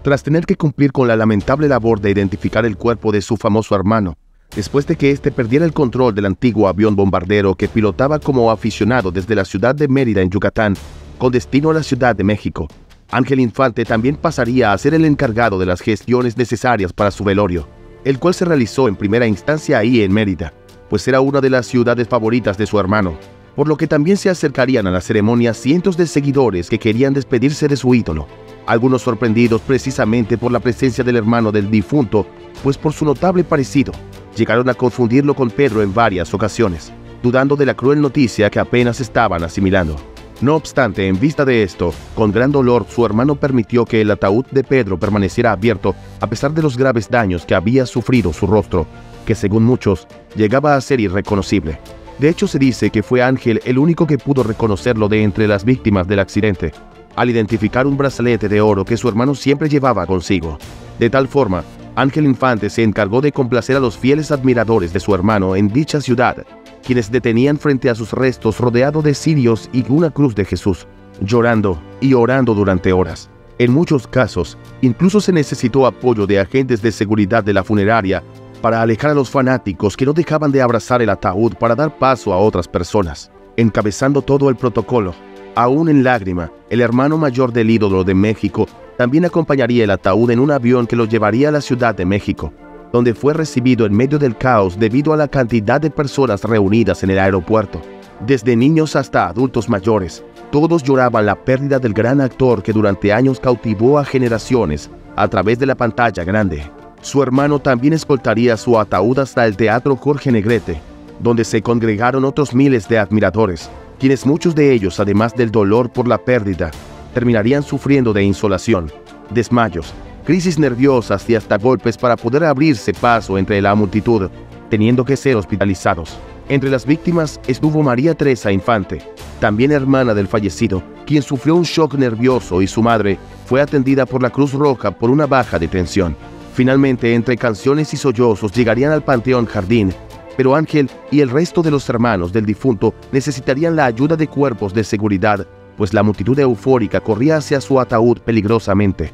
Tras tener que cumplir con la lamentable labor de identificar el cuerpo de su famoso hermano, después de que éste perdiera el control del antiguo avión bombardero que pilotaba como aficionado desde la ciudad de Mérida en Yucatán, con destino a la Ciudad de México, Ángel Infante también pasaría a ser el encargado de las gestiones necesarias para su velorio, el cual se realizó en primera instancia ahí en Mérida, pues era una de las ciudades favoritas de su hermano, por lo que también se acercarían a la ceremonia cientos de seguidores que querían despedirse de su ídolo, algunos sorprendidos precisamente por la presencia del hermano del difunto, pues por su notable parecido, llegaron a confundirlo con Pedro en varias ocasiones, dudando de la cruel noticia que apenas estaban asimilando. No obstante, en vista de esto, con gran dolor su hermano permitió que el ataúd de Pedro permaneciera abierto a pesar de los graves daños que había sufrido su rostro, que según muchos, llegaba a ser irreconocible. De hecho, se dice que fue Ángel el único que pudo reconocerlo de entre las víctimas del accidente, al identificar un brazalete de oro que su hermano siempre llevaba consigo. De tal forma, Ángel Infante se encargó de complacer a los fieles admiradores de su hermano en dicha ciudad, quienes detenían frente a sus restos rodeado de cirios y una cruz de Jesús, llorando y orando durante horas. En muchos casos, incluso se necesitó apoyo de agentes de seguridad de la funeraria para alejar a los fanáticos que no dejaban de abrazar el ataúd para dar paso a otras personas. Encabezando todo el protocolo, aún en lágrima, el hermano mayor del ídolo de México también acompañaría el ataúd en un avión que lo llevaría a la Ciudad de México, donde fue recibido en medio del caos debido a la cantidad de personas reunidas en el aeropuerto. Desde niños hasta adultos mayores, todos lloraban la pérdida del gran actor que durante años cautivó a generaciones a través de la pantalla grande. Su hermano también escoltaría su ataúd hasta el Teatro Jorge Negrete, donde se congregaron otros miles de admiradores, quienes muchos de ellos, además del dolor por la pérdida, terminarían sufriendo de insolación, desmayos, crisis nerviosas y hasta golpes para poder abrirse paso entre la multitud, teniendo que ser hospitalizados. Entre las víctimas estuvo María Teresa Infante, también hermana del fallecido, quien sufrió un shock nervioso y su madre fue atendida por la Cruz Roja por una baja de tensión. Finalmente, entre canciones y sollozos llegarían al Panteón Jardín, pero Ángel y el resto de los hermanos del difunto necesitarían la ayuda de cuerpos de seguridad, pues la multitud eufórica corría hacia su ataúd peligrosamente.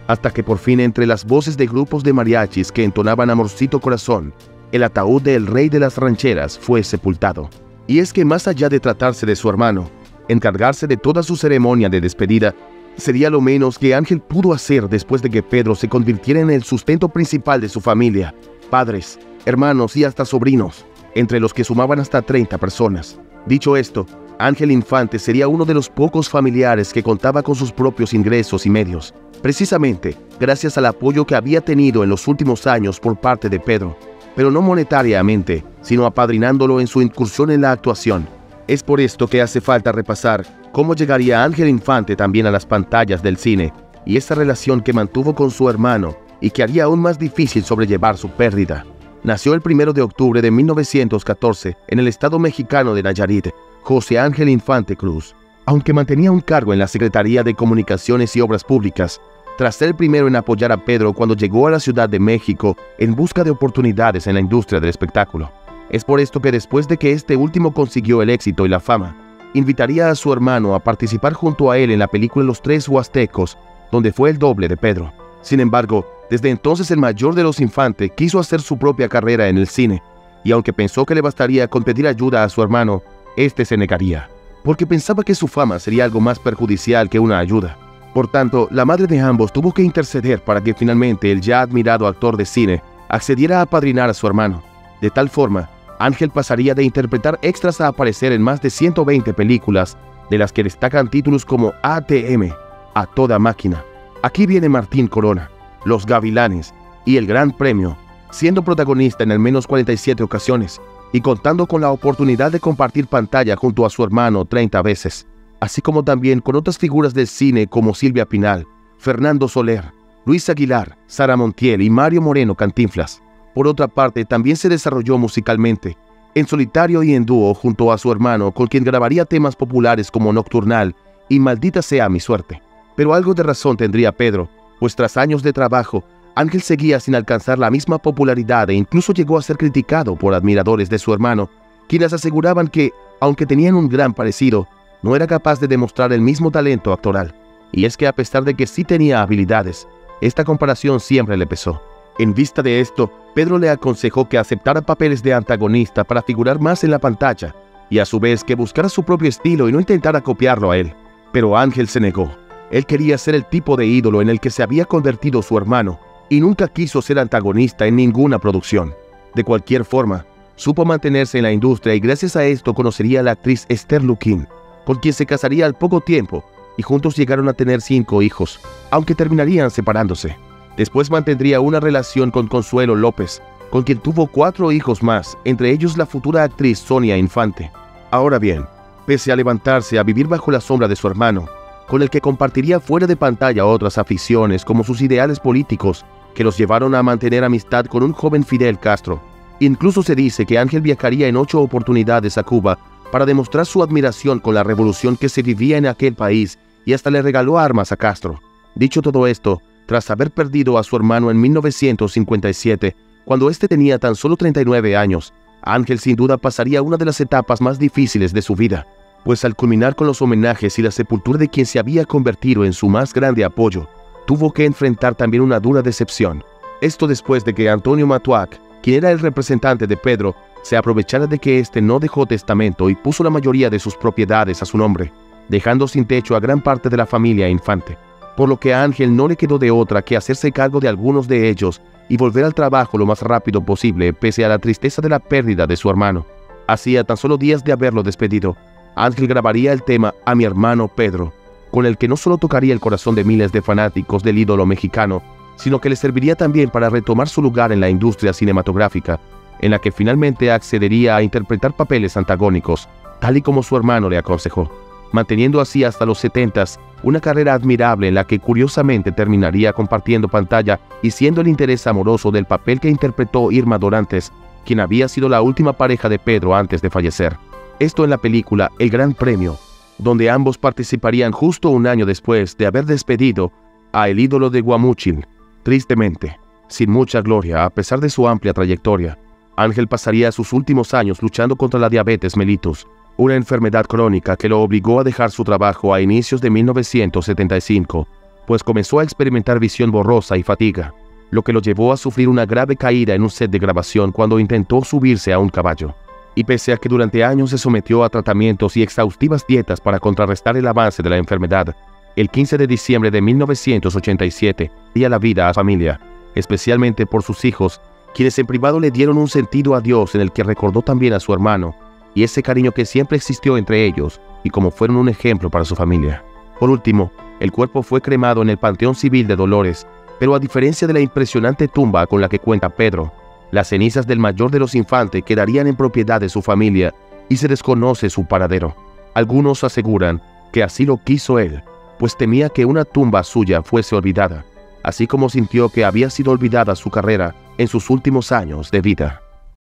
Hasta que por fin, entre las voces de grupos de mariachis que entonaban Amorcito Corazón, el ataúd del rey de las rancheras fue sepultado. Y es que más allá de tratarse de su hermano, encargarse de toda su ceremonia de despedida sería lo menos que Ángel pudo hacer después de que Pedro se convirtiera en el sustento principal de su familia, padres, hermanos y hasta sobrinos, entre los que sumaban hasta 30 personas. Dicho esto, Ángel Infante sería uno de los pocos familiares que contaba con sus propios ingresos y medios, precisamente gracias al apoyo que había tenido en los últimos años por parte de Pedro, pero no monetariamente, sino apadrinándolo en su incursión en la actuación. Es por esto que hace falta repasar cómo llegaría Ángel Infante también a las pantallas del cine, y esa relación que mantuvo con su hermano y que haría aún más difícil sobrellevar su pérdida. Nació el 1 de octubre de 1914 en el estado mexicano de Nayarit, José Ángel Infante Cruz. Aunque mantenía un cargo en la Secretaría de Comunicaciones y Obras Públicas, tras ser el primero en apoyar a Pedro cuando llegó a la Ciudad de México en busca de oportunidades en la industria del espectáculo. Es por esto que después de que este último consiguió el éxito y la fama, invitaría a su hermano a participar junto a él en la película Los Tres Huastecos, donde fue el doble de Pedro. Sin embargo, desde entonces el mayor de los Infante quiso hacer su propia carrera en el cine, y aunque pensó que le bastaría con pedir ayuda a su hermano, este se negaría, porque pensaba que su fama sería algo más perjudicial que una ayuda. Por tanto, la madre de ambos tuvo que interceder para que finalmente el ya admirado actor de cine accediera a apadrinar a su hermano. De tal forma, Ángel pasaría de interpretar extras a aparecer en más de 120 películas, de las que destacan títulos como ATM, A Toda Máquina, Aquí viene Martín Corona, Los Gavilanes y El Gran Premio, siendo protagonista en al menos 47 ocasiones y contando con la oportunidad de compartir pantalla junto a su hermano 30 veces, así como también con otras figuras del cine como Silvia Pinal, Fernando Soler, Luis Aguilar, Sara Montiel y Mario Moreno Cantinflas. Por otra parte, también se desarrolló musicalmente, en solitario y en dúo junto a su hermano, con quien grabaría temas populares como Nocturnal y Maldita sea mi suerte. Pero algo de razón tendría Pedro, pues tras años de trabajo, Ángel seguía sin alcanzar la misma popularidad e incluso llegó a ser criticado por admiradores de su hermano, quienes aseguraban que, aunque tenían un gran parecido, no era capaz de demostrar el mismo talento actoral. Y es que a pesar de que sí tenía habilidades, Esta comparación siempre le pesó. En vista de esto, Pedro le aconsejó que aceptara papeles de antagonista para figurar más en la pantalla, y a su vez que buscara su propio estilo y no intentara copiarlo a él. Pero Ángel se negó. Él quería ser el tipo de ídolo en el que se había convertido su hermano, y nunca quiso ser antagonista en ninguna producción. De cualquier forma, supo mantenerse en la industria y gracias a esto conocería a la actriz Esther Luquín, con quien se casaría al poco tiempo, y juntos llegaron a tener 5 hijos, aunque terminarían separándose. Después mantendría una relación con Consuelo López, con quien tuvo 4 hijos más, entre ellos la futura actriz Sonia Infante. Ahora bien, pese a levantarse a vivir bajo la sombra de su hermano, con el que compartiría fuera de pantalla otras aficiones como sus ideales políticos, que los llevaron a mantener amistad con un joven Fidel Castro. Incluso se dice que Ángel viajaría en 8 oportunidades a Cuba para demostrar su admiración con la revolución que se vivía en aquel país y hasta le regaló armas a Castro. Dicho todo esto, tras haber perdido a su hermano en 1957, cuando éste tenía tan solo 39 años, Ángel sin duda pasaría una de las etapas más difíciles de su vida, pues al culminar con los homenajes y la sepultura de quien se había convertido en su más grande apoyo, tuvo que enfrentar también una dura decepción. Esto después de que Antonio Matuac, quien era el representante de Pedro, se aprovechara de que éste no dejó testamento y puso la mayoría de sus propiedades a su nombre, dejando sin techo a gran parte de la familia Infante, por lo que a Ángel no le quedó de otra que hacerse cargo de algunos de ellos y volver al trabajo lo más rápido posible pese a la tristeza de la pérdida de su hermano. Hacía tan solo días de haberlo despedido, Ángel grabaría el tema A mi hermano Pedro, con el que no solo tocaría el corazón de miles de fanáticos del ídolo mexicano, sino que le serviría también para retomar su lugar en la industria cinematográfica, en la que finalmente accedería a interpretar papeles antagónicos, tal y como su hermano le aconsejó, manteniendo así hasta los 70s una carrera admirable en la que curiosamente terminaría compartiendo pantalla y siendo el interés amoroso del papel que interpretó Irma Dorantes, quien había sido la última pareja de Pedro antes de fallecer. Esto en la película El Gran Premio, donde ambos participarían justo un año después de haber despedido a el ídolo de Guamúchil. Tristemente, sin mucha gloria a pesar de su amplia trayectoria, Ángel pasaría sus últimos años luchando contra la diabetes mellitus, una enfermedad crónica que lo obligó a dejar su trabajo a inicios de 1975, pues comenzó a experimentar visión borrosa y fatiga, lo que lo llevó a sufrir una grave caída en un set de grabación cuando intentó subirse a un caballo. Y pese a que durante años se sometió a tratamientos y exhaustivas dietas para contrarrestar el avance de la enfermedad, el 15 de diciembre de 1987 dio la vida a la familia, especialmente por sus hijos, quienes en privado le dieron un sentido adiós en el que recordó también a su hermano, y ese cariño que siempre existió entre ellos, y como fueron un ejemplo para su familia. Por último, el cuerpo fue cremado en el Panteón Civil de Dolores, pero a diferencia de la impresionante tumba con la que cuenta Pedro, las cenizas del mayor de los Infante quedarían en propiedad de su familia y se desconoce su paradero. Algunos aseguran que así lo quiso él, pues temía que una tumba suya fuese olvidada, así como sintió que había sido olvidada su carrera en sus últimos años de vida.